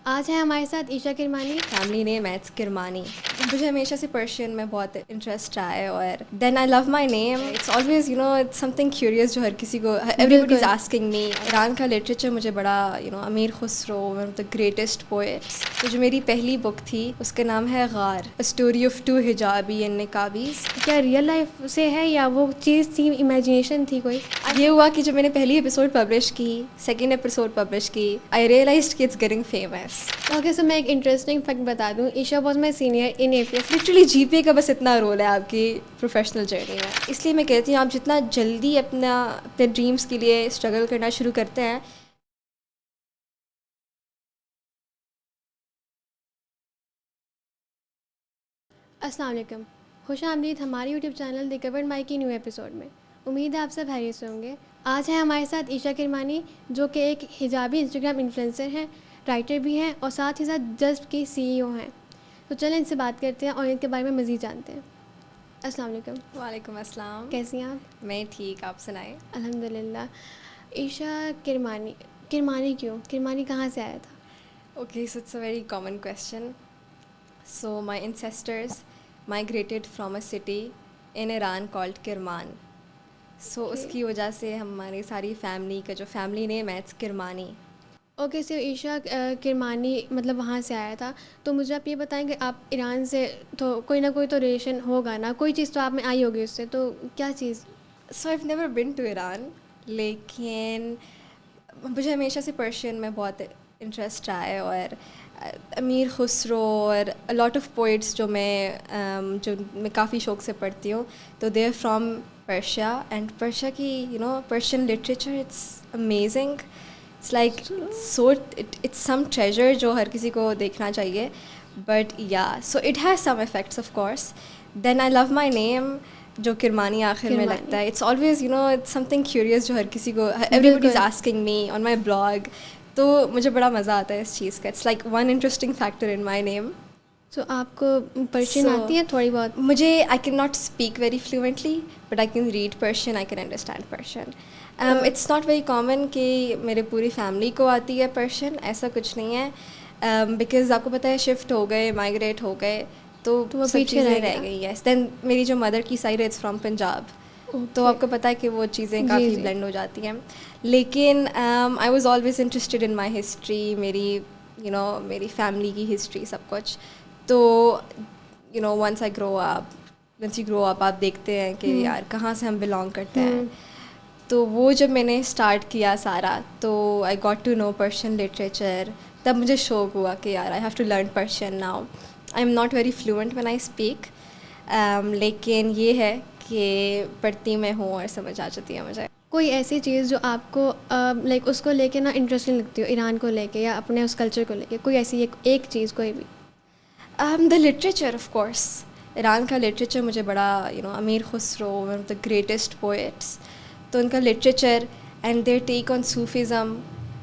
آج ہے ہمارے ساتھ عیشا کرمانی. فیملی نیم ہے اٹس کرمانی. مجھے ہمیشہ سے پرشین میں بہت انٹرسٹ رہا ہے اور then I love my name. It's always it's something curious جو ہر کسی کو everybody is asking me. Iran کا لٹریچر مجھے بڑا Amir Khusrau one of the greatest poets. تو جو میری پہلی بک تھی اس کا نام ہے غار، اے اسٹوری آف ٹو حجابی اینڈ نقابیز. کیا ریئل لائف سے ہے یا وہ چیز تھی، امیجنیشن تھی کوئی؟ یہ ہوا کہ جب میں نے پہلی ایپیسوڈ پبلش کی، سیکنڈ ایپیسوڈ پبلش کی، آئی ریئلائزڈ کہ it's getting famous. Okay, so میں ایک انٹرسٹنگ فیکٹ بتا دوں. Aisha was my senior in A P S. Literally G P کا بس اتنا رول ہے آپ کی پروفیشنل جرنی میں. اس لیے میں کہتی ہوں آپ جتنا جلدی اپنے ڈریمس کے لیے اسٹرگل کرنا شروع کرتے ہیں. السلام علیکم، خوش آمدید ہماری یوٹیوب چینل دی کورڈ مائی کی نیو ایپیسوڈ میں. امید ہے آپ سب خیریت سے ہوں گے. آج ہے ہمارے ساتھ عیشا کرمانی، جو کہ ایک حجابی انسٹاگرام انفلوئنسر ہیں، رائٹر بھی ہیں اور ساتھ ہی ساتھ جذب کی سی ای او ہیں. تو چلیں ان سے بات کرتے ہیں اور ان کے بارے میں مزید جانتے ہیں. السلام علیکم. وعلیکم السلام. کیسی ہیں آپ؟ میں ٹھیک، آپ سنائیں. الحمد للہ. عیشا کرمانی، کرمانی کیوں؟ کرمانی کہاں سے آیا تھا؟ Okay, so it's a very common question. So my ancestors migrated from a city in Iran called Kerman. So اس کی وجہ سے ہماری ساری فیملی کا جو فیملی نیم ہے اٹس کرمانی. اوکے، سو عیشا کرمانی مطلب وہاں سے آیا تھا. تو مجھے آپ یہ بتائیں کہ آپ ایران سے تو کوئی نہ کوئی تو ریلیشن ہوگا نا، کوئی چیز تو آپ میں آئی ہوگی اس سے، تو کیا چیز؟ So I never been to Iran, لیکن مجھے ہمیشہ سے پرشین میں بہت انٹرسٹ رہا ہے اور امیر خسرو اور لاٹ آف پوئٹس جو میں کافی شوق سے پڑھتی ہوں، تو they are from Persia. And Persia کی Persian literature it's amazing. It's like it's some treasure جو ہر کسی کو دیکھنا چاہیے. But so it has some effects of course. Then I love my name جو کرمانی آخر میں لگتا ہے. It's always it's something curious جو ہر کسی کو everybody is asking me on my blog. تو مجھے بڑا مزہ آتا ہے اس چیز کا. It's like one interesting factor in my name. So آپ کو پرشین آتی ہے تھوڑی بہت؟ مجھے I cannot speak very fluently but I can read Persian, I can understand Persian. It's not very common کہ میرے پوری فیملی کو آتی ہے پرشین، ایسا کچھ نہیں ہے. بیکاز آپ کو پتہ ہے شفٹ ہو گئے، مائگریٹ ہو گئے تو سب چیزیں رہ گئی. یس، دین میری جو مدر کی سائڈ ہے اٹس فرام پنجاب، تو آپ کو پتہ ہے کہ وہ چیزیں کافی بلینڈ ہو جاتی ہیں. لیکن I was always interested in my history, میری فیملی کی ہسٹری سب کچھ. تو ونس یو گرو اپ آپ دیکھتے ہیں کہ یار کہاں سے ہم بلانگ کرتے ہیں. تو وہ جب میں نے اسٹارٹ کیا سارا، تو I got to know Persian literature. تب مجھے شوق ہوا کہ یار I have to learn Persian now. I am not very fluent when I speak, لیکن یہ ہے کہ پڑھتی میں ہوں اور سمجھ آ جاتی ہے مجھے. کوئی ایسی چیز جو آپ کو لائک اس کو لے کے نا انٹرسٹنگ لگتی ہو، ایران کو لے کے یا اپنے اس کلچر کو لے کے، کوئی ایسی ایک چیز کوئی بھی؟ The literature of course. Iran کا لٹریچر مجھے بڑا Amir Khusrau one of the greatest poets. تو ان کا literature and their take on Sufism,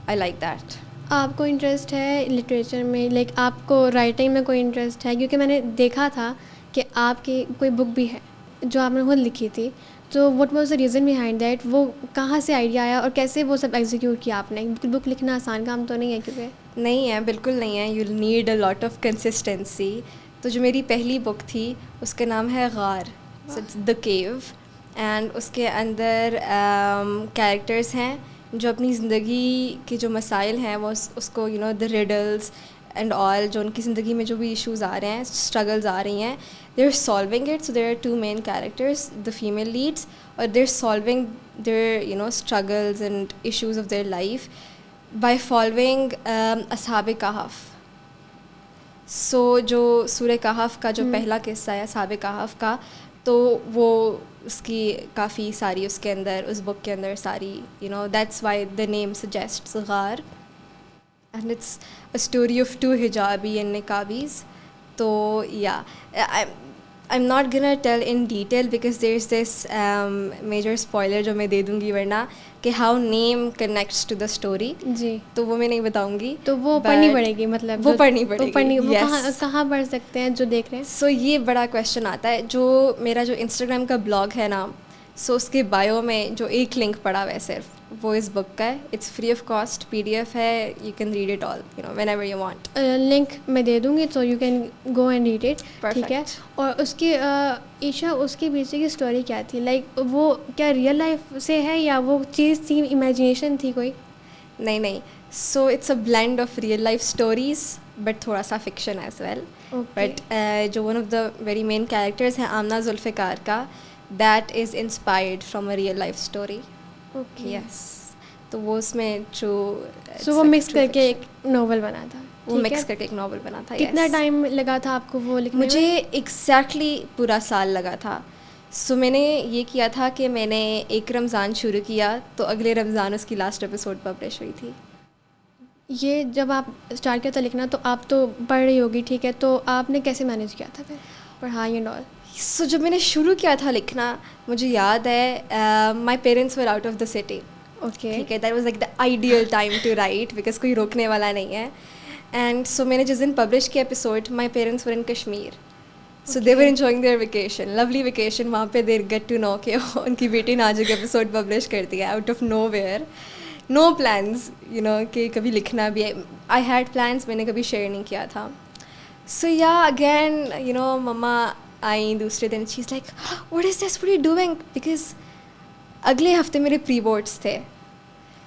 I like that. آپ کو انٹرسٹ ہے لٹریچر میں، لائک آپ کو رائٹنگ میں کوئی انٹرسٹ ہے؟ کیونکہ میں نے دیکھا تھا کہ آپ کی کوئی بک بھی ہے جو آپ نے خود لکھی تھی. تو what was the reason behind that? وہ کہاں سے آئیڈیا آیا اور کیسے وہ سب ایگزیکیوٹ کیا آپ نے؟ بک لکھنا آسان کام تو نہیں ہے. کیونکہ نہیں ہے، بالکل نہیں ہے. You need a lot of consistency. تو جو میری پہلی بک تھی اس کا نام ہے غار، دا کیو. اینڈ اس کے اندر کیریکٹرس ہیں جو اپنی زندگی کے جو مسائل ہیں وہ اس کو دا ریڈلس اینڈ آل، جو ان کی زندگی میں جو بھی ایشوز آ رہے ہیں، اسٹرگلز آ رہی ہیں، they are solving it. So there are two main characters, the female leads, اور they are solving their struggles and issues of their life by following اصحاب کہف. سو جو سورہ کہف کا جو پہلا قصہ ہے اصحاب کہف کا، تو وہ اس کی کافی ساری اس کے اندر، اس بک کے اندر ساری that's why the name suggests غار. And it's a story of two حجابی اینڈ نقابیز. تو I'm not gonna tell in detail because there's this major spoiler جو میں دے دوں گی ورنہ، کہ how name connects to the story. جی، تو وہ میں نہیں بتاؤں گی. تو وہ پڑھنی پڑے گی، مطلب وہ پڑھنی پڑے گی. کہاں پڑھ سکتے ہیں جو دیکھ رہے ہیں؟ سو یہ بڑا کویشچن آتا ہے. میرا جو انسٹاگرام کا بلاگ ہے نا، سو اس کے بایو میں جو ایک لنک پڑا ہوا ہے صرف، وہ اس بک کا ہے. It's free of cost, PDF ہے, you can read it all whenever you want. Link میں دے دوں گی, so you can go and read it. ٹھیک ہے. اور اس کی عشا, اس کے پیچھے کی اسٹوری کیا تھی؟ لائک وہ کیا ریئل لائف سے ہے یا وہ چیز تھی, امیجنیشن تھی کوئی؟ نہیں. So it's a blend of real life stories but تھوڑا سا فکشن ایز ویل. بٹ جو one of the very main characters ہیں آمنہ ذوالفقار کا, that is inspired from a real life story. Yes. تو وہ اس میں وہ مکس کر کے ایک ناول بنا تھا. وہ مکس کر کے ایک ناول بنا تھا. کتنا ٹائم لگا تھا آپ کو وہ لکھنے میں؟ مجھے ایگزیکٹلی پورا سال لگا تھا. سو میں نے یہ کیا تھا کہ میں نے ایک رمضان شروع کیا تو اگلے رمضان اس کی لاسٹ ایپیسوڈ پبلش ہوئی تھی. یہ جب آپ اسٹارٹ کیا تھا لکھنا تو آپ تو پڑھ رہی ہوگی, ٹھیک ہے, تو آپ نے کیسے مینیج کیا تھا پھر پڑھائی اینڈ آل؟ سو جب میں نے شروع کیا تھا لکھنا, مجھے یاد ہے my parents were out of the city. Okay. ٹھیک ہے. That was like the ideal time to write because کوئی روکنے والا نہیں ہے. اینڈ سو میں نے جس دن پبلش کیا episode, my parents were in Kashmir. So they were enjoying their vacation, lovely vacation. وہاں پہ دیر گیٹ ٹو نو کہ ان کی بیٹی نے آج ایک ایپیسوڈ پبلش کر دیا out of nowhere. No plans کہ کبھی لکھنا بھی ہے. آئی ہیڈ پلانس, میں نے کبھی شیئر نہیں کیا تھا. سو یا اگین مما آئیں دوسرے دن, she is like what is this, what you doing, because اگلے ہفتے میرے پری بورڈس تھے.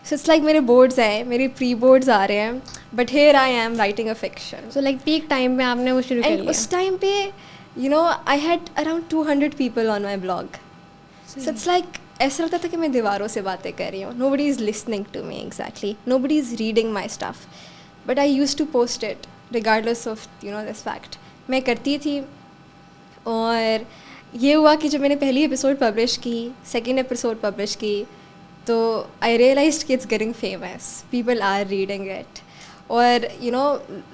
سو اٹس لائک میرے بورڈز ہیں, میرے پری بورڈز آ رہے ہیں, but here I am writing a fiction. So like peak time میں آپ نے وہ شروع کر لیا. اس ٹائم پہ I had around 200 people on my blog. So it's like ایسا لگتا تھا کہ میں دیواروں سے باتیں کر رہی ہوں. Nobody is listening to me exactly, nobody is reading my stuff, but I use to post it regardless of this fact. میں کرتی تھی. اور یہ ہوا کہ جب میں نے پہلی ایپیسوڈ پبلش کی, سیکنڈ ایپیسوڈ پبلش کی, تو آئی ریئلائزڈ کہ it's getting famous, people are reading it. اور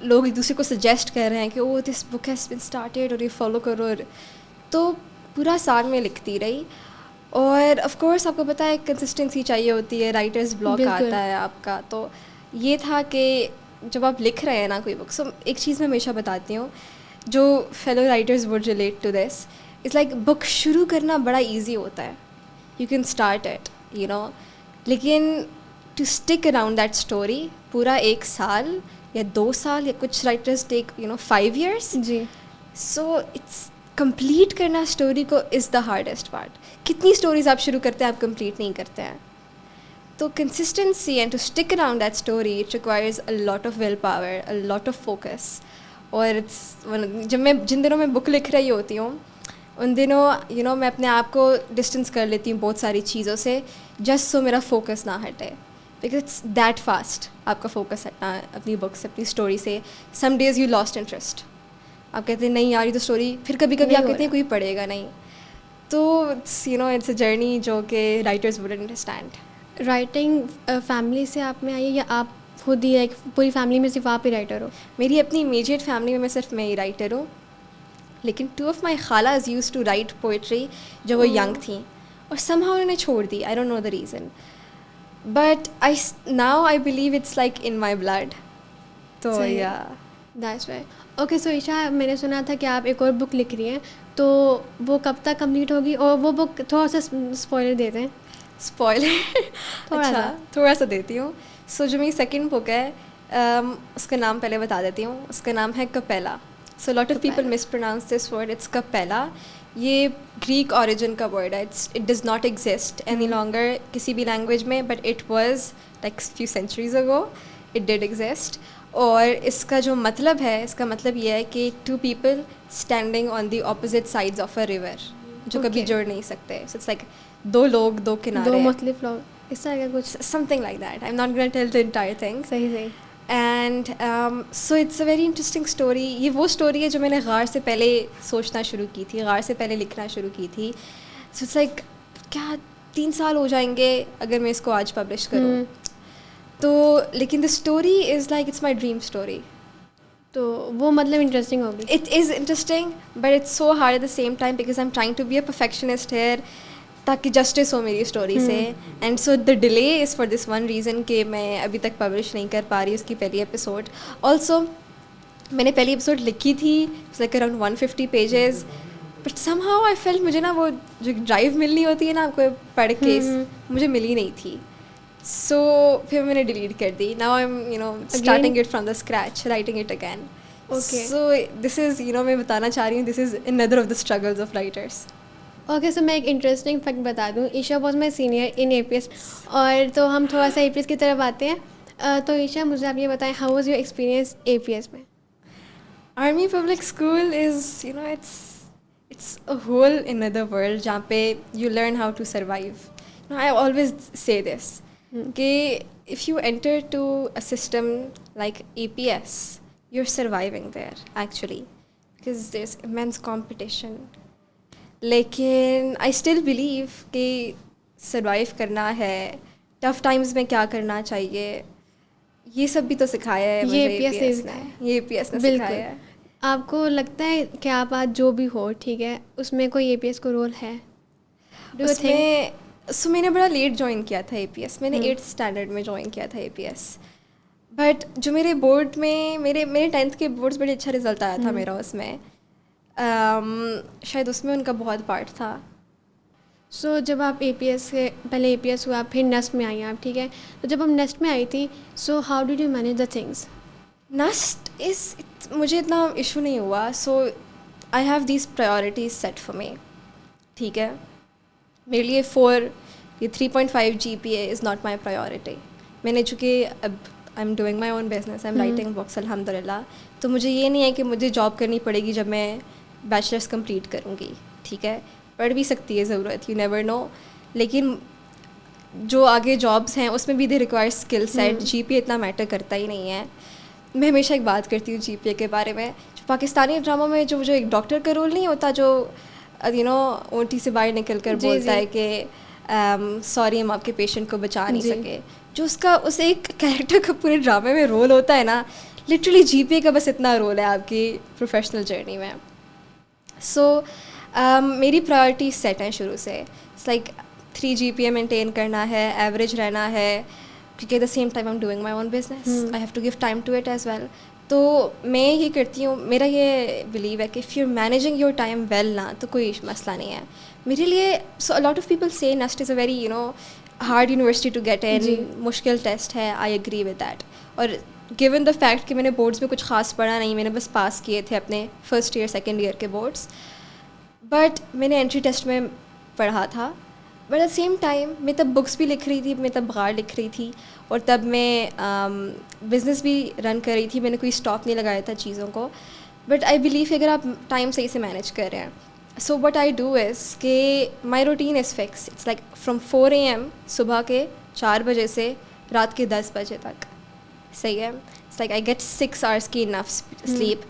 لوگ ایک دوسرے کو سجیسٹ کر رہے ہیں کہ او دس بک ہیز بن اسٹارٹیڈ اور یہ فالو کرو. تو پورا سال میں لکھتی رہی. اور آف کورس آپ کو پتہ ہے کنسسٹنسی چاہیے ہوتی ہے, رائٹرز بلاک آتا ہے آپ کا. تو یہ تھا کہ جب آپ لکھ رہے ہیں نا کوئی بک, سو ایک چیز میں ہمیشہ بتاتی ہوں جو fellow writers would relate to this, it's like book شروع کرنا بڑا ایزی ہوتا ہے, یو کین اسٹارٹ اٹ لیکن to stick around that story پورا 1 سال یا 2 سال, یا کچھ رائٹرز ٹیک 5 years. جی. سو اٹس کمپلیٹ کرنا اسٹوری کو از دا ہارڈیسٹ پارٹ. کتنی اسٹوریز آپ شروع کرتے ہیں, آپ کمپلیٹ نہیں کرتے ہیں. تو consistency and to stick around that story it requires a lot of will power, a lot of focus. اور جب میں جن دنوں میں بک لکھ رہی ہوتی ہوں ان دنوں میں اپنے آپ کو ڈسٹینس کر لیتی ہوں بہت ساری چیزوں سے, جسٹ سو میرا فوکس نہ ہٹے, بیکاز اٹس دیٹ فاسٹ آپ کا فوکس ہٹنا اپنی بک سے, اپنی اسٹوری سے. Some days you lost interest, آپ کہتے ہیں نہیں یار یہ تو اسٹوری, پھر کبھی کبھی آپ کہتے ہیں کوئی پڑھے گا نہیں. تو اٹس اٹس اے جرنی جو کہ writers wouldn't understand. Writing family سے آپ میں آئی ہے یا آپ خود ہی ایک پوری فیملی میں صرف آپ ہی رائٹر ہو؟ میری اپنی امیجیٹ فیملی میں صرف میں ہی رائٹر ہوں, لیکن 2 of my خالہز یوز ٹو رائٹ پوئٹری جب وہ ینگ تھیں, اور سم ہاؤ انہوں نے چھوڑ دی. I don't know the reason, but now I believe it's like in my blood. تو یا دیٹس وائی. اوکے. سو عشا, میں نے سنا تھا کہ آپ ایک اور بک لکھ رہی ہیں, تو وہ کب تک کمپلیٹ ہوگی؟ اور وہ بک تھوڑا سا اسپوائلر دیتے ہیں. اسپوائلر تھوڑا سا دیتی ہوں. سو جو میری سیکنڈ بک ہے اس کا نام پہلے بتا دیتی ہوں. اس کا نام ہے Kapila. So lot of people mispronounce this word, it's Kapila. یہ گریک اوریجن کا ورڈ ہے. It does not exist any longer کسی بھی لینگویج میں, but it was like few centuries ago it did exist. اور اس کا جو مطلب ہے, اس کا مطلب یہ ہے کہ 2 people standing on the opposite sides of a river, جو کبھی جڑ نہیں سکتے. سو اٹس لائک 2 لوگ 2 کنارے, 2 مختلف لوگ, اس طرح کا کچھ something like that. I am not gonna tell the entire thing. صحیح. And so it's a very interesting story. یہ وہ اسٹوری ہے جو میں نے غار سے پہلے سوچنا شروع کی تھی, غار سے پہلے لکھنا شروع کی تھی. سو اٹس لائک کیا 3 سال ہو جائیں گے اگر میں اس کو آج پبلش کروں. تو لیکن the story is like it's my dream story. تو وہ مطلب انٹرسٹنگ ہوگی. It is interesting but it's so hard at the same time because I am trying to be a perfectionist here, تاکہ جسٹس ہو میری اسٹوری سے. And so the delay is for this one reason کہ میں ابھی تک publish نہیں کر پا رہی اس کی پہلی ایپیسوڈ. آلسو میں نے پہلی ایپیسوڈ لکھی تھی like around 150 pages, but some how I felt مجھے نا وہ جو ڈرائیو ملنی ہوتی ہے نا آپ کو پڑھ کے, مجھے ملی نہیں تھی. سو پھر میں نے ڈیلیٹ کر دی. Now I am starting it from the scratch, writing it again. So this is میں بتانا چاہ رہی ہوں, this is another of the struggles of writers. Okay, so میں ایک انٹرسٹنگ فیکٹ بتا دوں. Aisha was my senior in A P S, اور تو ہم تھوڑا سا اے پی ایس کی طرف آتے ہیں. تو عیشا, مجھے آپ یہ بتائیں, how was your experience a P S میں؟ Army public school is, it's a whole another world جہاں پہ you learn how to survive. I always say this, کہ if you enter to a system like APS, you're surviving there actually, because there's immense competition. لیکن I still believe کہ survive کرنا ہے, tough times میں کیا کرنا چاہیے, یہ سب بھی تو سکھایا ہے مجھے یہ اے پی ایس نے سکھایا ہے. آپ کو لگتا ہے کہ آپ آج جو بھی ہو, ٹھیک ہے, اس میں کوئی اے پی ایس کو رول ہے؟ اس میں میں نے بڑا لیٹ جوائن کیا تھا اے پی ایس. میں نے 8th اسٹینڈرڈ میں جوائن کیا تھا اے پی ایس. بٹ جو میرے بورڈ میں میرے 10th کے بورڈس بڑے اچھا رزلٹ آیا تھا میرا اس میں. شاید اس میں ان کا بہت پارٹ تھا. سو جب آپ اے پی ایس سے پہلے اے پی ایس ہوا, پھر نیسٹ میں آئی آپ, ٹھیک ہے, تو جب ہم نیسٹ میں آئی تھی, so how did you manage the things? NUST مجھے اتنا ایشو نہیں ہوا. So I have these priorities set for me, ٹھیک ہے. میرے لیے 3.5 GPA is not my priority. میں نے چونکہ اب I am doing my own business, I am writing books الحمد للہ, تو مجھے یہ نہیں ہے کہ مجھے جاب کرنی پڑے گی جب میں بیچلرس کمپلیٹ کروں گی, ٹھیک ہے. پڑھ بھی سکتی ہے ضرورت, یو نیور نو. لیکن جو آگے جابس ہیں اس میں بھی they require skill set. GPA اتنا میٹر کرتا ہی نہیں ہے. میں ہمیشہ ایک بات کرتی ہوں GPA کے بارے میں. جو پاکستانی ڈراموں میں جو ایک ڈاکٹر کا رول نہیں ہوتا, جو اونٹی سے باہر نکل کر بولتا ہے کہ سوری ہم آپ کے پیشنٹ کو بچا نہیں سکے, جو اس ایک کیریکٹر کا پورے ڈرامے میں رول ہوتا ہے نا, لٹرلی GPA کا بس اتنا رول ہے آپ کی پروفیشنل جرنی میں. سو میری پرائورٹی سیٹ ہیں شروع سے. اٹس لائک 3 GPA مینٹین کرنا ہے, ایوریج رہنا ہے, کیونکہ at the same time I am doing my own business, I have to give time to it as well. تو میں یہ کرتی ہوں, میرا یہ بلیو ہے کہ if you managing your time well نا, تو کوئی مسئلہ نہیں ہے میرے لیے. So a lot of people سے NUST is a very hard university to get in, مشکل ٹیسٹ ہے. I agree with that. اور گیون دا فیکٹ کہ میں نے بورڈس میں کچھ خاص پڑھا نہیں, میں نے بس پاس کیے تھے اپنے فرسٹ ایئر سیکنڈ ایئر کے بورڈس, بٹ میں نے انٹری ٹیسٹ میں پڑھا تھا. بٹ ایٹ سیم ٹائم میں تب بکس بھی لکھ رہی تھی, میں تب بغار لکھ رہی تھی, اور تب میں بزنس بھی رن کر رہی تھی. میں نے کوئی اسٹاک نہیں لگایا تھا چیزوں کو. بٹ آئی بلیو کہ اگر آپ ٹائم صحیح سے مینیج کر رہے ہیں, so what I do is کہ my routine is fix. It's like from 4 AM صبح کے 4 بجے سے رات کے 10 بجے تک, صحیح ہے. It's like I get 6 hours کی انف سلیپ.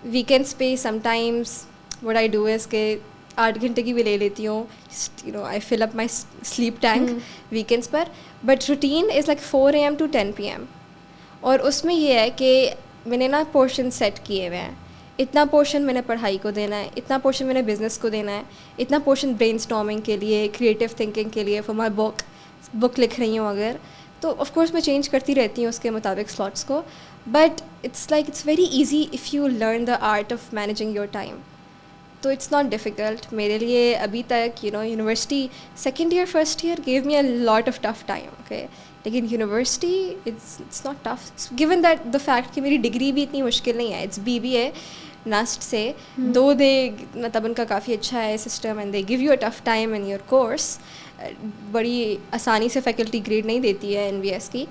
ویکینڈس پہ sometimes what I do is کہ 8 گھنٹے کی بھی لے لیتی ہوں. I fill up my sleep tank weekends پر. But routine is like 4 AM to 10 PM. اور اس میں یہ ہے کہ میں نے نا پورشن سیٹ کیے ہوئے ہیں. اتنا پورشن میں نے پڑھائی کو دینا ہے, اتنا پورشن میں نے بزنس کو دینا ہے, اتنا پورشن برین اسٹارمنگ کے لیے, کریٹیو تھنکنگ کے لیے, فار مائی بک لکھ رہی ہوں اگر, تو آف کورس میں چینج کرتی رہتی ہوں اس کے مطابق سلاٹس کو. But it's like it's very easy if you learn the art of managing your time. تو اٹس ناٹ ڈیفیکلٹ میرے لیے ابھی تک. University second year first year gave me a lot of tough time, okay. لیکن university it's not tough given that the fact کہ میری degree بھی اتنی مشکل نہیں ہے. اٹس BBA نیسٹ سے, دو دے مطلب ان کا کافی اچھا ہے system, and they give you a tough time in your course. بڑی آسانی سے فیکلٹی گریڈ نہیں دیتی ہے NVS کی.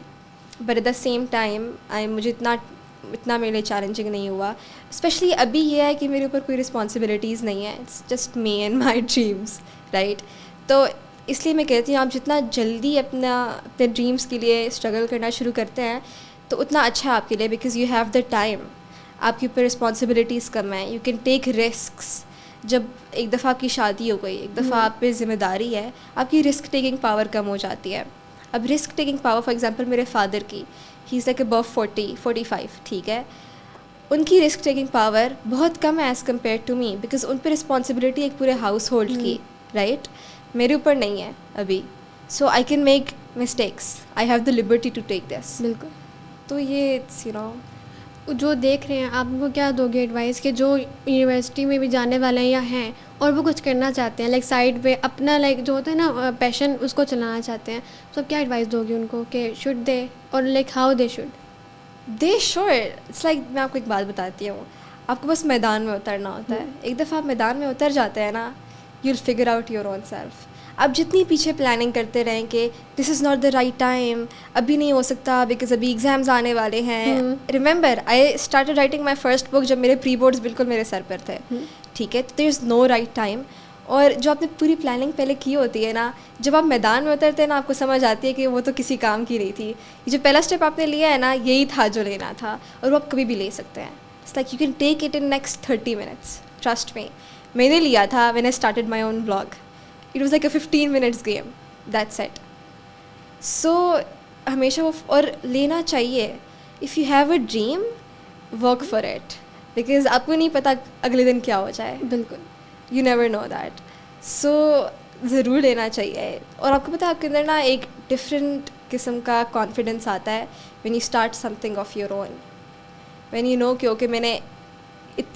But at the same time مجھے اتنا میرے لیے چیلنجنگ نہیں ہوا. اسپیشلی ابھی یہ ہے کہ میرے اوپر کوئی رسپانسبلٹیز نہیں ہے. It's just me and my dreams, right. تو اس لیے میں کہتی ہوں آپ جتنا جلدی اپنے ڈریمس کے لیے اسٹرگل کرنا شروع کرتے ہیں تو اتنا اچھا ہے آپ کے لیے, because you have the time. آپ کے اوپر رسپانسبلٹیز کم ہیں, یو کین ٹیک رسکس. جب ایک دفعہ آپ کی شادی ہو گئی, ایک دفعہ آپ پہ ذمہ داری ہے, آپ کی رسک ٹیکنگ پاور کم ہو جاتی ہے. اب risk taking power for example میرے فادر کی, ہی از لائک ابو 40-45, ٹھیک ہے. ان کی رسک ٹیکنگ پاور بہت کم ہے as compare to me, because ان پہ رسپانسبلٹی ایک پورے ہاؤس ہولڈ کی, رائٹ. میرے اوپر نہیں ہے ابھی. So I can make mistakes, I have the liberty to take this. بالکل. تو یہ جو دیکھ رہے ہیں آپ ان کو کیا دو گے ایڈوائس کہ جو یونیورسٹی میں بھی جانے والے ہیں یا ہیں اور وہ کچھ کرنا چاہتے ہیں لائک سائڈ پہ اپنا لائک جو ہوتا ہے نا پیشن اس کو چلانا چاہتے ہیں, تو آپ کیا ایڈوائس دو گی ان کو کہ شوڈ دے اور لائک ہاؤ دے شوڈ؟ دے شور اٹس لائک میں آپ کو ایک بات بتاتی ہوں, آپ کو بس میدان میں اترنا ہوتا ہے. ایک دفعہ آپ میدان میں اتر جاتے ہیں نا, you will figure out your own self. آپ جتنی پیچھے پلاننگ کرتے رہیں کہ this is not the right time, ابھی نہیں ہو سکتا بیکاز ابھی ایگزامز آنے والے ہیں. Remember I started writing my first book جب میرے پری بورڈس بالکل میرے سر پر تھے, ٹھیک ہے, تو دیر از نو رائٹ ٹائم. اور جو آپ نے پوری پلاننگ پہلے کی ہوتی ہے نا, جب آپ میدان میں اترتے ہیں نا, آپ کو سمجھ آتی ہے کہ وہ تو کسی کام کی نہیں تھی. یہ جو پہلا اسٹیپ آپ نے لیا ہے نا, یہی تھا جو لینا تھا, اور وہ آپ کبھی بھی لے سکتے ہیں. It's like you can take it in next 30 minutes. Trust me, میں نے لیا تھا when I started my own blog. It was like a 15 minutes game, that's it. So ہمیشہ وہ اور لینا چاہیے. If you have a dream, work for it, because آپ کو نہیں پتہ اگلے دن کیا ہو جائے. بالکل, یو نیور نو دیٹ. سو ضرور لینا چاہیے. اور آپ کو پتہ ہے آپ کے اندر نا ایک ڈفرینٹ قسم کا کانفیڈنس آتا ہے when you start something of your own, when you know کہ اوکے میں نے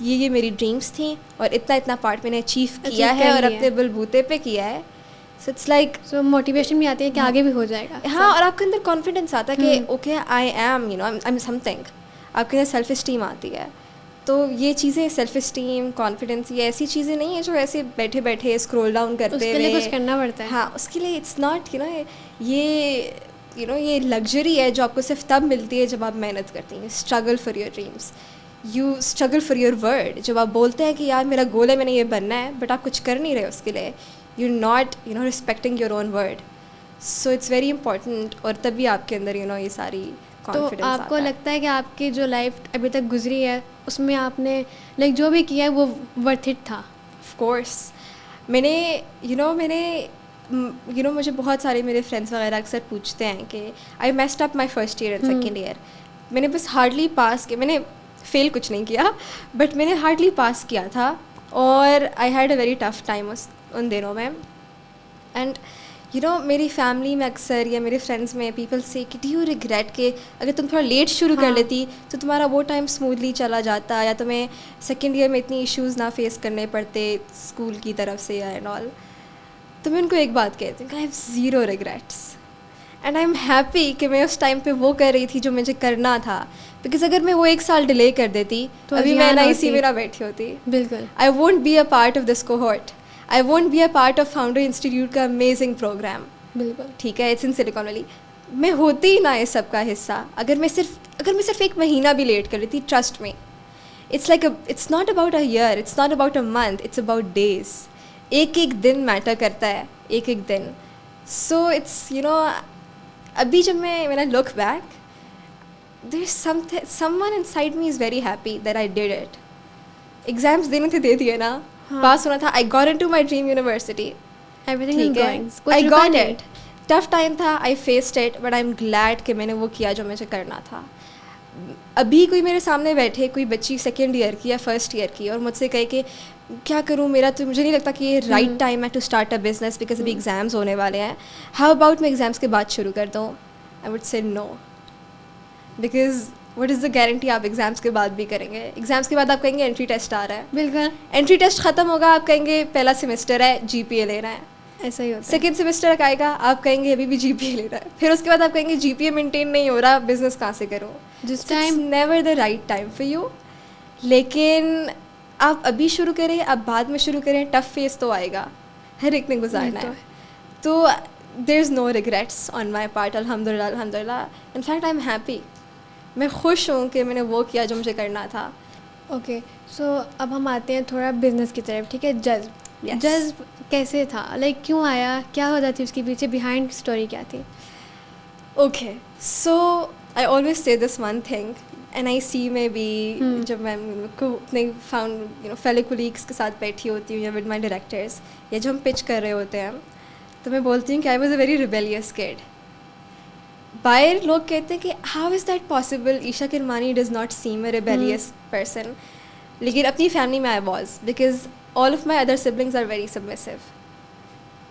یہ میری ڈریمس تھیں اور اتنا پارٹ میں نے اچیو کیا ہے اور اپنے بلبوتے پہ کیا ہے. So it's like so motivation بھی آتی ہے کہ آگے بھی ہو جائے گا. ہاں, اور آپ کے اندر کانفیڈنس آتا ہے کہ okay I am you know I am something. آپ کے اندر سیلف اسٹیم آتی ہے. تو یہ چیزیں سیلف اسٹیم, کانفیڈنس, یہ ایسی چیزیں نہیں ہیں جو ایسے بیٹھے بیٹھے اسکرول ڈاؤن کرتے اس کے لیے کچھ کرنا پڑتا ہے. ہاں, اس کے لیے اٹس ناٹ یہ لگژری ہے جو آپ کو صرف تب ملتی ہے جب آپ محنت کرتی ہیں. Struggle for your dreams, you struggle for your word. جب آپ بولتے ہیں کہ یار میرا گول ہے, میں نے یہ بننا ہے, بٹ آپ کچھ کر نہیں رہے اس کے لیے, you not respecting your own word. So it's very important. اور تبھی آپ کے اندر یہ ساری تو آپ کو لگتا ہے کہ آپ کی جو لائف ابھی تک گزری ہے اس میں آپ نے لائک جو بھی کیا ہے وہ ورتھ اٹ تھا؟ Of course. میں نے مجھے بہت سارے میرے فرینڈس وغیرہ اکثر پوچھتے ہیں کہ I messed up my first year and second year. میں نے بس ہارڈلی پاس کیا, میں نے فیل کچھ نہیں کیا, بٹ میں نے ہارڈلی پاس کیا تھا. اور I had a very tough time ان دنوں میں. اینڈ میری فیملی میں اکثر یا میرے فرینڈس میں پیپل سے کہ ڈو یو ریگریٹ کہ اگر تم تھوڑا لیٹ شروع کر لیتی تو تمہارا وہ ٹائم اسموتھلی چلا جاتا, یا تمہیں سیکنڈ ایئر میں اتنی ایشوز نہ فیس کرنے پڑتے اسکول کی طرف سے یا اینڈ آل. تو میں ان کو ایک بات کہتی ہوں کہ I have zero regrets, and I am happy کہ میں اس ٹائم پہ وہ کر رہی تھی جو مجھے کرنا تھا. بیکاز اگر میں وہ 1 سال ڈیلے کر دیتی تو ابھی میں نہ اسی میں نہ بیٹھی ہوتی. بالکل. I won't be a part of this cohort, I won't be a part of founder institute کا امیزنگ پروگرام. بالکل ٹھیک ہے, اٹس ان سلیکان ویلی. میں ہوتی ہی نہ اس سب کا حصہ اگر میں صرف 1 مہینہ بھی لیٹ کر لیتی. Trust me, it's not about a year, it's not about a month, it's about days. ایک دن میٹر کرتا ہے, ایک دن. سو اٹس ابھی جب میں look back, there is someone inside me is very happy that I did it. Exams دینے تھے, دے دیے نا, پاس ہونا تھا. I got into my dream university. ٹھیک ہے, I got it. Tough time تھا, I faced it, but I am glad کہ میں نے وہ کیا جو مجھے کرنا تھا. ابھی کوئی میرے سامنے بیٹھے, کوئی بچی سیکنڈ ایئر کی یا فرسٹ ایئر کی, اور مجھ سے کہے کہ کیا کروں, میرا تو مجھے نہیں لگتا کہ یہ رائٹ ٹائم ہے to start a business because ابھی ایگزامس ہونے والے ہیں, ہاؤ اباؤٹ میں ایگزامس کے بعد شروع کر دوں. I would say no, because what is the guarantee آپ ایگزامس کے بعد بھی کریں گے. ایگزامس کے بعد آپ کہیں گے انٹری ٹیسٹ آ رہا ہے, بالکل انٹری ٹیسٹ ختم ہوگا, آپ کہیں گے پہلا سیمسٹر ہے, جی پی اے لینا ہے. ایسا ہی ہوتا ہے. سیکنڈ سیمسٹر آئے گا, آپ کہیں گے ابھی بھی جی پی اے لینا ہے. پھر اس کے بعد آپ کہیں گے جی پی اے مینٹین نہیں ہو رہا, بزنس کہاں سے کروں. جس time never the right time for you. لیکن آپ ابھی شروع کریں, آپ بعد میں شروع کریں, ٹف فیز تو آئے گا, ہر ایک نے گزارنا ہے. تو دیر از نو ریگریٹس آن مائی پارٹ, الحمد للہ. In fact I am happy, میں خوش ہوں کہ میں نے وہ کیا جو مجھے کرنا تھا. اوکے, سو اب ہم آتے ہیں تھوڑا بزنس کی طرف. ٹھیک ہے, جذب کیسے تھا, لائک کیوں آیا, کیا وجہ تھی اس کے پیچھے, بیہائنڈ اسٹوری کیا تھی؟ Okay, so I always say this one thing, N I C میں بھی جب میں اپنے فیلو کولیگس کے ساتھ بیٹھی ہوتی ہوں یا ود مائی ڈائریکٹرس, یا جو ہم پچ کر رہے ہوتے ہیں, تو میں بولتی ہوں کہ I was a very rebellious kid. باہر لوگ کہتے ہیں کہ how is that possible, Aisha Kirmani does not seem a rebellious person. لیکن اپنی فیملی میں I was, because all of my other siblings are very submissive.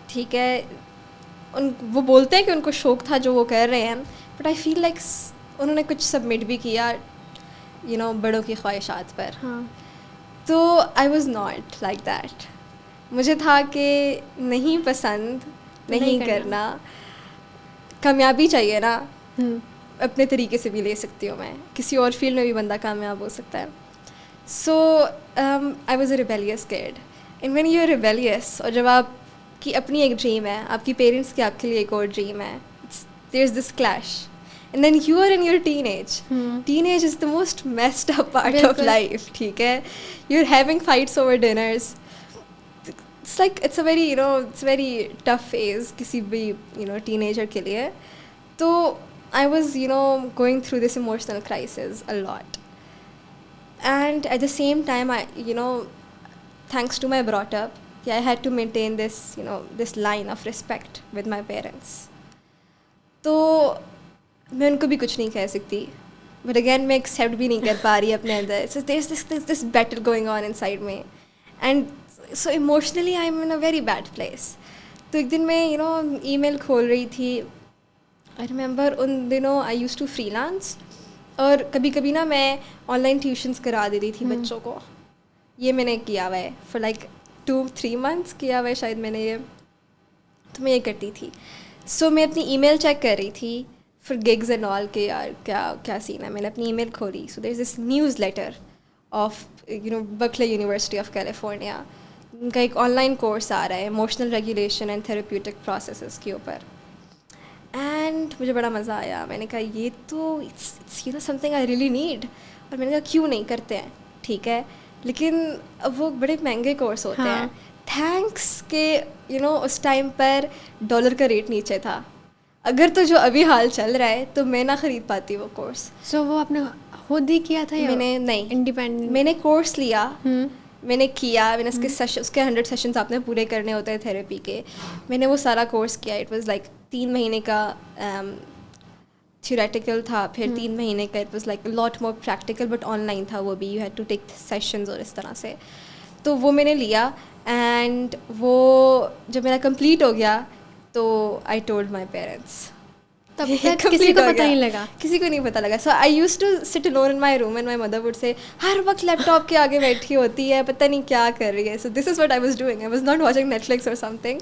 ٹھیک ہے, وہ بولتے ہیں کہ ان کو شوق تھا جو وہ کر رہے ہیں, بٹ آئی فیل لائک انہوں نے کچھ سبمٹ بھی کیا. بڑوں کی خواہشات پر. ہاں. تو آئی واز ناٹ لائک دیٹ. مجھے تھا کہ نہیں پسند نہیں کرنا. کامیابی چاہیے نا, اپنے طریقے سے بھی لے سکتی ہوں میں, کسی اور فیلڈ میں بھی بندہ کامیاب ہو سکتا ہے. So I was a rebellious kid. And when you are rebellious, اور جب آپ کی اپنی ایک ڈریم ہے, آپ کی پیرنٹس کی آپ کے لیے ایک اور ڈریم ہے, there is this clash. And then you are in your teenage. Teenage is the most messed up part of life. ٹھیک ہے, you are having fights over dinners. It's like it's a very it's very tough phase کسی بھی ten ager کے لیے. تو I was going through this emotional crisis a lot. And at the same time, thanks to my brought up, I had to maintain this this line of respect with my parents. تو میں ان کو بھی کچھ نہیں کہہ سکتی, but again میں accept بھی نہیں کر پا رہی اپنے اندر. So there's this battle going on inside me, and so emotionally I'm in a very bad place. تو ایک دن میں ای میل کھول رہی تھی. آئی ریممبر ان دنوں آئی یوز ٹو فری لانس, اور کبھی کبھی نا میں آن لائن ٹیوشنس کرا دیتی تھی بچوں کو. یہ میں نے کیا ہوا ہے فار لائک 2-3 months کیا ہوا ہے شاید میں نے یہ. تو میں یہ کرتی تھی. سو میں اپنی ای میل چیک کر رہی تھی فار گگز اینڈ آل کہ یار کیا سین ہے. میں نے اپنی ای میل کھولی. So there is this newsletter of Berkeley university of California. ان کا ایک آن لائن کورس آ رہا ہے emotional regulation and therapeutic processes کے اوپر. اینڈ مجھے بڑا مزہ آیا. میں نے کہا یہ تو some thing I really need. اور میں نے کہا کیوں نہیں کرتے ہیں, ٹھیک ہے, لیکن اب وہ بڑے مہنگے کورس ہوتے ہیں. تھینکس کہ اس ٹائم پر ڈالر کا ریٹ نیچے تھا. اگر تو جو ابھی حال چل رہا ہے تو میں نہ خرید پاتی وہ کورس. سو وہ آپ نے خود ہی کیا تھا؟ میں نے نہیں, انڈیپینڈنٹ میں نے کورس لیا, میں نے کیا, میں نے اس کے 100 سیشنز آپ نے پورے کرنے ہوتے ہیں تھیراپی کے. میں نے وہ سارا کورس کیا. اٹ واز لائک 3 مہینے کا تھیوریٹیکل تھا, پھر 3 مہینے کا it was like lot more practical, but online تھا وہ بھی. You had to take sessions اور اس طرح سے. تو وہ میں نے لیا, اینڈ وہ جب میرا کمپلیٹ ہو گیا تو آئی ٹولڈ مائی پیرنٹس. تب تک کسی کو پتہ نہیں لگا, کسی کو نہیں پتہ لگا. So I use to sit alone in my room, and my mother would say ہر وقت لیپ ٹاپ کے آگے بیٹھی ہوتی ہے, پتہ نہیں کیا کر رہی ہے. So this is what I was doing. I was not watching Netflix or something.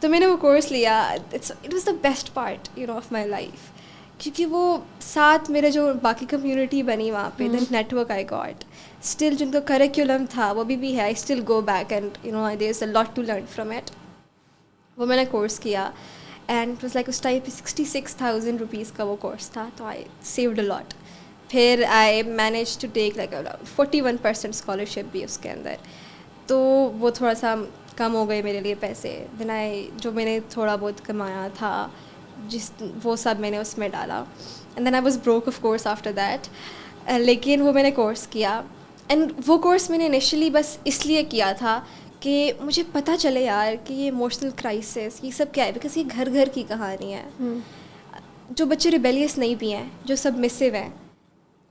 تو میں نے وہ کورس لیا. It was the best part of my life, کیونکہ وہ ساتھ میرے جو باقی کمیونٹی بنی وہاں پہ, then network I got. Still جن کا کریکولم تھا وہ بھی ہے. I still go back and there is a lot to learn from it. وہ میں نے کورس کیا, اینڈ اٹ واز لائک اس ٹائم پہ 66,000 روپیز کا وہ کورس تھا. تو آئی سیوڈ اے لاٹ. پھر I manage to take like 41% scholarship بھی اس کے اندر. تو وہ تھوڑا سا کم ہو گئے میرے لیے پیسے. دین جو میں نے تھوڑا بہت کمایا تھا وہ سب میں نے اس میں ڈالا. And then I was broke of course after that. لیکن وہ میں نے کورس کیا, اینڈ وہ کورس میں نے انیشلی بس اس لیے کیا تھا کہ مجھے پتہ چلے یار کہ یہ ایموشنل کرائسس یہ سب کیا ہے, بیکاز یہ گھر گھر کی کہانی ہے. جو بچے ریبیلیس نہیں بھی ہیں, جو سبمسو ہیں,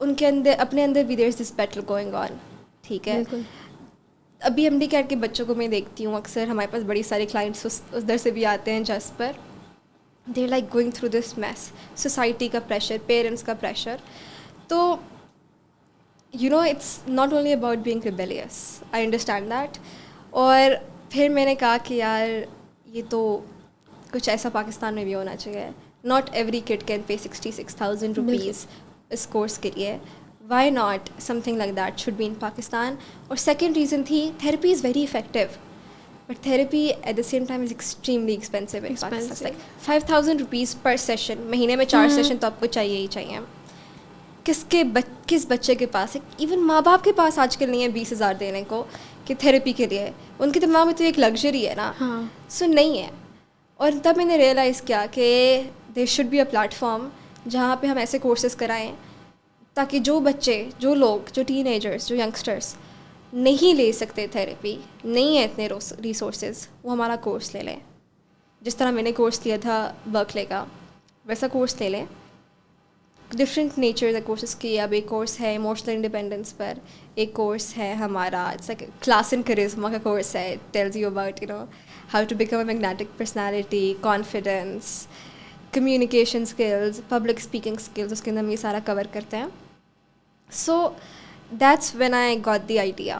ان کے اندر اپنے اندر بھی دیر is this battle going on. ٹھیک ہے, ابھی ایم ڈی کیٹ کے بچوں کو میں دیکھتی ہوں اکثر, ہمارے پاس بڑی سارے کلائنٹس ادھر سے بھی آتے ہیں جس پر. They are like going through this mess, society کا پریشر, پیرنٹس کا پریشر. تو it's not only about being rebellious, I understand that. اور پھر میں نے کہا کہ یار یہ تو کچھ ایسا پاکستان میں بھی ہونا چاہیے. Not every kid can pay 66,000 rupees اس کورس کے لیے. Why not something like that should be in Pakistan. اور سیکنڈ ریزن تھی therapy is very effective, but therapy at the same time is extremely expensive in Pakistan. Like 5,000 rupees per session, مہینے میں 4 session تو آپ کو چاہیے ہی چاہیے. کس بچے کے پاس, ایون ماں باپ کے پاس آج کل نہیں ہے 20,000 دینے کو کہ تھیراپی کے لیے. ان کے دماغ میں تو ایک لگژری ہے نا. سو نہیں ہے. اور تب میں نے ریئلائز کیا کہ there should be a platform جہاں پہ ہم ایسے کورسز کرائیں تاکہ جو بچے, جو لوگ, جو ٹین ایجرس, جو ینگسٹرس نہیں لے سکتے تھیراپی, نہیں ہے اتنے ریسورسز, وہ ہمارا کورس لے لیں. جس طرح میں نے کورس لیا تھا برکلے کا, ویسا کورس لے لیں. ڈفرینٹ نیچر کے کورسز کی. اب ایک کورس ہے ایموشنل انڈیپینڈنس پر, ایک کورس ہے ہمارا it's like class in charisma کا کورس ہے. It tells you about how to become a magnetic personality, confidence, communication skills, public speaking skills. اس کے اندر ہم یہ سارا کور کرتے ہیں. So that's when I got the idea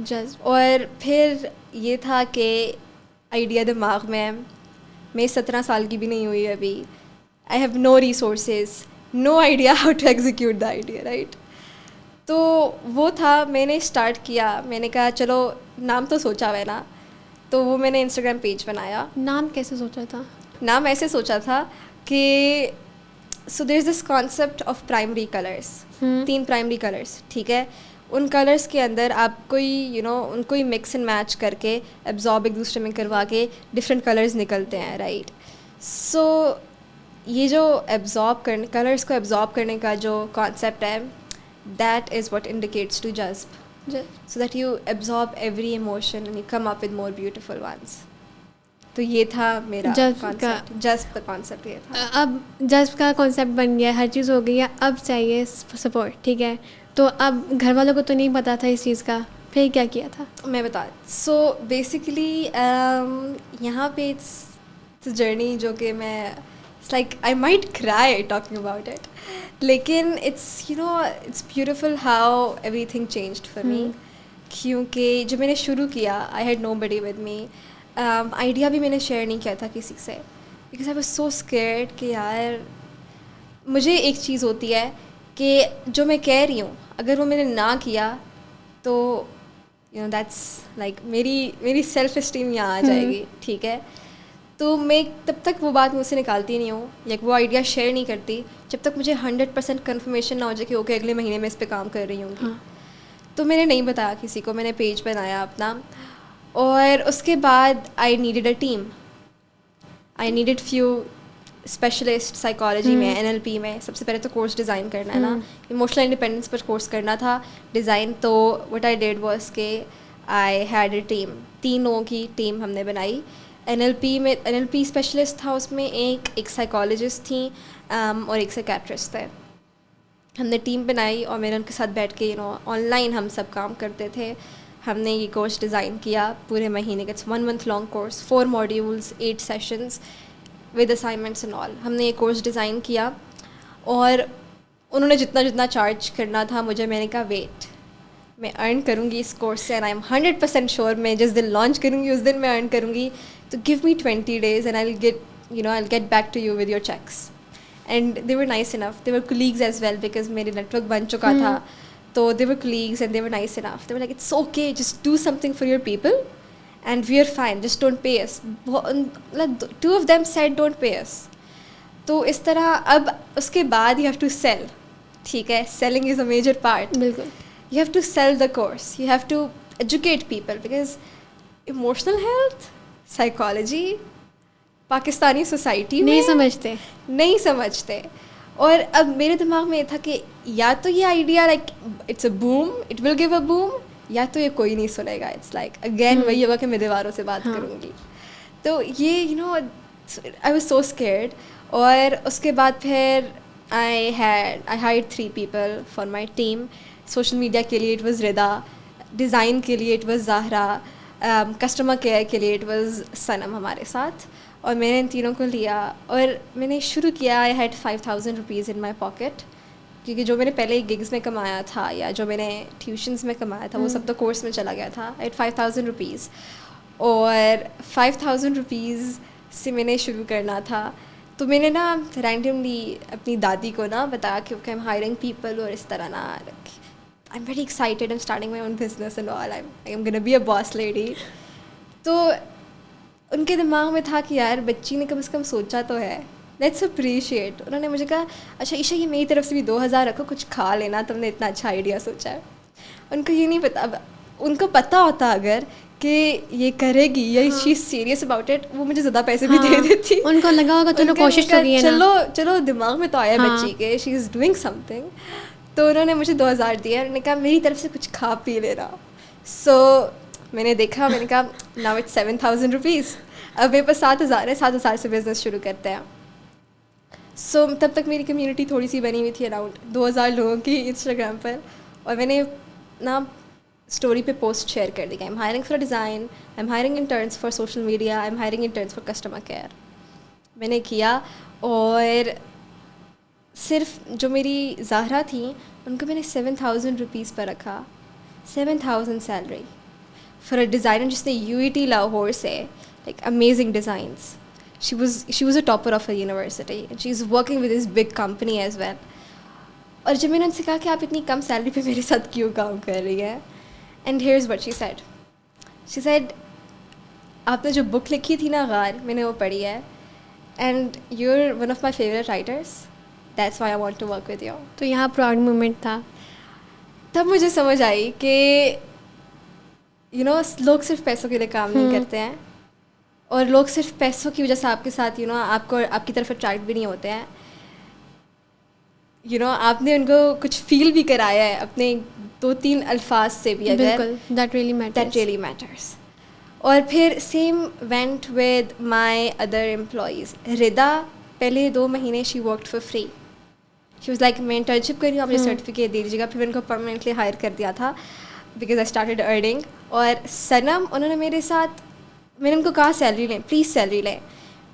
جذب. اور پھر یہ تھا کہ آئیڈیا دماغ میں، میں 17 سال کی بھی نہیں ہوئی ابھی. I have no resources, no idea how to execute the idea, right. تو وہ تھا، میں نے اسٹارٹ کیا. میں نے کہا چلو نام تو سوچا ہوا ہے نا، تو وہ میں نے انسٹاگرام پیج بنایا. نام کیسے سوچا تھا؟ نام ایسے سوچا تھا کہ so there is this concept of primary colours. 3 primary colours, ٹھیک ہے. ان کلرس کے اندر آپ کوئی ان کو ہی مکس اینڈ میچ کر کے ایبزارب ایک دوسرے میں کروا کے ڈفرینٹ کلرز نکلتے ہیں، رائٹ. سو یہ جو کلرس کو ایبزارب کرنے کا جو کانسیپٹ ہے، that is what indicates to جذب. So that you absorb every emotion and you come up with more beautiful ones. تو یہ تھا میرا کانسیپٹ، جذب کا کانسیپٹ یہ تھا. اب جذب کا کانسیپٹ بن گیا، ہر چیز ہو گئی ہے، اب چاہیے سپورٹ، ٹھیک ہے. تو اب گھر والوں کو تو نہیں پتا تھا اس چیز کا، پھر کیا کیا تھا؟ میں بتا. سو بیسیکلی یہاں پہ اٹس جرنی جو کہ میں it's like I might cry talking about it, لیکن it's beautiful how everything changed for me. کیونکہ جب میں نے شروع کیا I had nobody with me. Idea بھی میں نے شیئر نہیں کیا تھا کسی سے، because I was so scared کہ یار مجھے ایک چیز ہوتی ہے کہ جو میں کہہ رہی ہوں اگر وہ میں نے نہ کیا تو دیٹس لائک میری سیلف اسٹیم یہاں آ جائے گی، ٹھیک ہے. تو میں تب تک وہ بات مجھ سے نکالتی نہیں ہوں یا وہ آئیڈیا شیئر نہیں کرتی جب تک مجھے 100% کنفرمیشن نہ ہو جائے کہ اوکے اگلے مہینے میں اس پہ کام کر رہی ہوں گی. تو میں نے نہیں بتایا کسی کو، میں نے پیج بنایا اپنا. اور اس کے بعد I needed a team, I needed few specialist psychology میں، NLP میں. سب سے پہلے تو کورس ڈیزائن کرنا ہے نا، ایموشنل انڈیپینڈنس پر کورس کرنا تھا ڈیزائن. تو وٹ آئی ڈیڈ واز کہ آئی ہیڈ اے ٹیم، 3 لوگوں کی ٹیم ہم نے بنائی. NLP میں NLP اسپیشلسٹ تھا، اس میں ایک سائیکالوجسٹ تھیں اور ایک سائیکیٹرسٹ تھے. ہم نے ٹیم بنائی اور میں نے ان کے ساتھ بیٹھ کے آن لائن ہم سب کام کرتے تھے. ہم نے یہ کورس ڈیزائن کیا پورے مہینے کا. It's 1 month long course, 4 modules 8 sessions with assignments and all. ہم نے یہ کورس ڈیزائن کیا اور انہوں نے جتنا چارج کرنا تھا مجھے، میں نے کہا ویٹ میں ارن کروں گی اس کورس سے، اینڈ آئی ایم 100% شیور میں جس دن لانچ کروں گی اس دن میں ارن کروں گی. تو give me 20 days and I will get back to you with your cheques. And they were nice enough, they were colleagues as well because میرے نیٹ ورک بن چکا تھا. تو they were colleagues and they were nice enough. They were like it's okay, just do something for your people and we are fine, just don't pay us. 2 of them said don't pay us. تو اس طرح اب اس کے بعد you have to sell, ٹھیک ہے. Selling is a major part. بالکل you have to sell the course, you have to educate people because emotional health psychology Pakistani society میں نہیں سمجھتے. اور اب میرے دماغ میں یہ تھا کہ یا تو یہ idea like it's a boom, it will give a boom, یا تو یہ کوئی نہیں سنے گا. اٹس لائک اگین وہی ہوگا کہ میں دیواروں سے بات کروں گی. تو یہ آئی واز سو اسکیئرڈ. اور اس کے بعد پھر I hired 3 people for my team. Social media کے لیے اٹ واز ردا، ڈیزائن کے لیے it was Zahra, customer care کے لیے اٹ واز صنم ہمارے ساتھ. اور میں نے ان تینوں کو لیا اور میں نے شروع کیا. I head 5,000 rupees in my pocket, کیونکہ جو میں نے پہلے گگز میں کمایا تھا یا جو میں نے ٹیوشنس میں کمایا تھا وہ سب تو کورس میں چلا گیا تھا. آئی ہیڈ 5,000 rupees اور 5,000 rupees سے میں نے شروع کرنا تھا. تو میں نے نا رینڈملی اپنی دادی کو نا بتایا کہ okay I am hiring people اور اس طرح نا I am very excited, I am starting my own business and all, I am gonna be a boss lady. تو ان کے دماغ میں تھا کہ یار بچی نے کم از کم سوچا تو ہے، لیٹس اپریشیٹ. انہوں نے مجھے کہا اچھا عشا یہ میری طرف سے بھی 2,000 رکھو، کچھ کھا لینا، تم نے اتنا اچھا آئیڈیا سوچا ہے. ان کو یہ نہیں پتا، اب ان کو پتہ ہوتا اگر کہ یہ کرے گی یا شی از سیریس اباؤٹ اٹ، وہ مجھے زیادہ پیسے بھی دے دیتی. ان کو لگا ہوگا چلو کوشش تو کی ہے نا، چلو دماغ میں تو آیا بچی کے شی از ڈوئنگ سم تھنگ. تو انہوں نے مجھے 2,000 دیا، انہوں نے کہا میری طرف سے کچھ کھا پی لینا. سو میں نے دیکھا، میں نے کہا ناؤ اٹس 7,000 rupees. اب میرے پاس 7,000 ہے، 7,000 سے بزنس شروع کرتے ہیں. سو تب تک میری کمیونٹی تھوڑی سی بنی ہوئی تھی، اراؤنڈ 2,000 لوگوں کی انسٹاگرام پر. اور میں نے نا اسٹوری پہ پوسٹ شیئر کر دی کہ آئی am hiring for design, I am hiring entrance for social media, I am hiring entrance for customer care. میں نے کیا اور صرف جو میری زہرا تھیں ان کو میں نے 7,000 روپیز پر رکھا. 7,000 سیلری فار اے ڈیزائنر جس نے UET لاہور سے, like amazing designs. She was a topper of her university and she's working with this big company as well. اور جب میں نے ان سے کہا کہ آپ اتنی کم سیلری پہ میرے ساتھ کیوں کام کر رہی ہے, and here's what she said آپ نے جو بک لکھی تھی نا غار, میں نے وہ پڑھی ہے, and you are one of my favourite writers, that's why I want to work with you. تو یہاں پراؤڈ مومنٹ تھا. تب مجھے سمجھ آئی کہ لوگ صرف پیسوں کے لیے کام نہیں کرتے ہیں, اور لوگ صرف پیسوں کی وجہ سے آپ کے ساتھ آپ کو آپ کی طرف اٹریکٹ بھی نہیں ہوتے ہیں. آپ نے ان کو کچھ فیل بھی کرایا ہے اپنے 2-3 الفاظ سے بھی, اگر دیٹ ریئلی میٹرس. اور پھر same went with my other employees. Rida پہلے 2 مہینے she worked for free. She was like میں انٹرنشپ کر رہی ہوں, آپ مجھے سرٹیفکیٹ دے دیجیے گا. پھر میں ان کو پرماننٹلی ہائر کر دیا تھا بیکاز آئی اسٹارٹیڈ ارننگ. اور صنم, انہوں نے میرے ساتھ, میں نے ان کو کہا سیلری لیں پلیز سیلری لیں,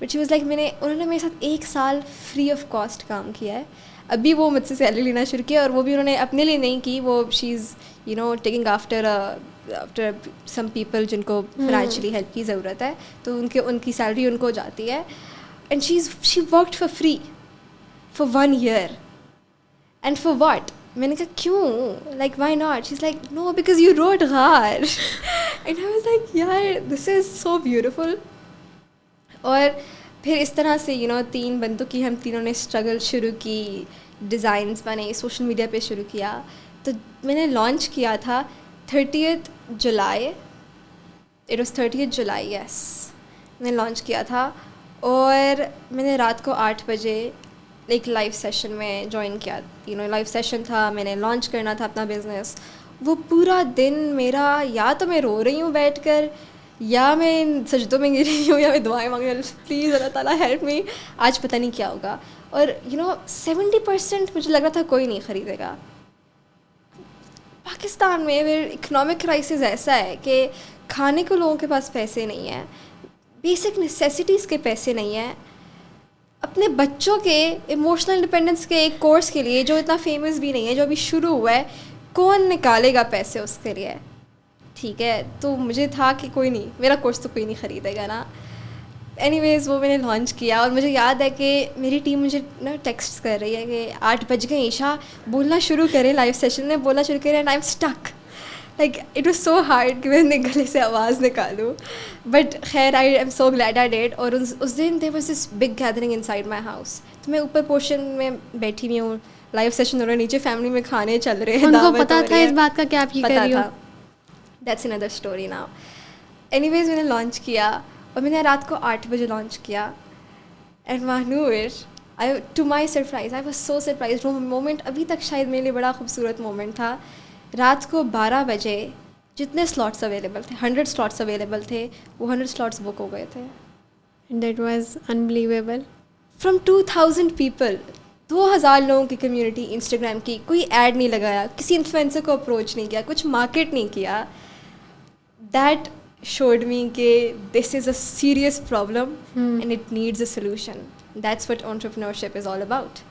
بٹ شی واز لائک انہوں نے میرے ساتھ 1 سال فری آف کاسٹ کام کیا ہے. ابھی وہ مجھ سے سیلری لینا شروع کیا, اور وہ بھی انہوں نے اپنے لیے نہیں کی, وہ she is taking after some people جن کو فائنینشلی ہیلپ کی ضرورت ہے, تو ان کی سیلری ان کو جاتی ہے. And she worked for free for 1 year. And for what? میں نے کہا کیوں, like why not? She is like no because you wrote غار. اینڈ آئی واز لائک یار دس از سو بیوٹیفل. اور پھر اس طرح سے 3 بندوں کی ہم تینوں نے اسٹرگل شروع کی, ڈیزائنس بنے, سوشل میڈیا پہ شروع کیا. تو میں نے لانچ کیا تھا 30th July. It was 30th جولائی, یس, میں نے لانچ کیا تھا. اور میں نے رات کو 8 بجے ایک لائیو سیشن میں جوائن کیا. لائیو سیشن تھا, میں نے لانچ کرنا تھا اپنا بزنس. وہ پورا دن میرا, یا تو میں رو رہی ہوں بیٹھ کر, یا میں سجدوں میں گر رہی ہوں, یا میں دعائیں مانگ رہی ہوں پلیز اللہ تعالیٰ ہیلپ می, آج پتہ نہیں کیا ہوگا. اور 70% مجھے لگ رہا تھا کوئی نہیں خریدے گا. پاکستان میں اکنامک کرائسس ایسا ہے کہ کھانے کو لوگوں کے پاس پیسے نہیں ہیں, بیسک نیسیسٹیز کے پیسے نہیں ہیں, اپنے بچوں کے ایموشنل انڈیپینڈنس کے ایک کورس کے لیے جو اتنا فیمس بھی نہیں ہے, جو ابھی شروع ہوا ہے, کون نکالے گا پیسے اس کے لیے؟ ٹھیک ہے, تو مجھے تھا کہ کوئی نہیں, میرا کورس تو کوئی نہیں خریدے گا نا. اینی ویز وہ میں نے لانچ کیا, اور مجھے یاد ہے کہ میری ٹیم مجھے ٹیکسٹ کر رہی ہے کہ 8 بج گئے, عشا بولنا شروع کریں, لائیو سیشن میں بولنا شروع کریں, and I am stuck. Like it was so hard کہ میں اپنے گلے سے آواز نکالوں, بٹ خیر I am so glad I did. اور اس دن there was this big gathering inside my house. تو میں اوپر پورشن میں بیٹھی ہوئی ہوں, لائیو سیشن ہو رہا ہے, نیچے فیملی میں کھانے چل رہے ہیں, ان کو پتہ تھا اس بات کا کہ آپ یہ کر رہی ہو؟ That's another story now. Anyways میں نے لانچ کیا, اور میں نے رات کو 8 بجے لانچ کیا. اینڈ مانور, to my surprise I was so surprise. وہ مومنٹ ابھی تک شاید میرے لیے بڑا خوبصورت مومنٹ تھا. رات کو 12 بجے جتنے سلاٹس اویلیبل تھے, 100 سلاٹس اویلیبل تھے, وہ 100 سلاٹس بک ہو گئے تھے. That was unbelievable. From 2000 people, 2000 لوگوں کی کمیونٹی انسٹاگرام کی. کوئی ایڈ نہیں لگایا, کسی انفلوئنسر کو اپروچ نہیں کیا, کچھ مارکیٹ نہیں کیا. دیٹ showed me کہ this is a serious problem and it needs a solution. That's what entrepreneurship is all about.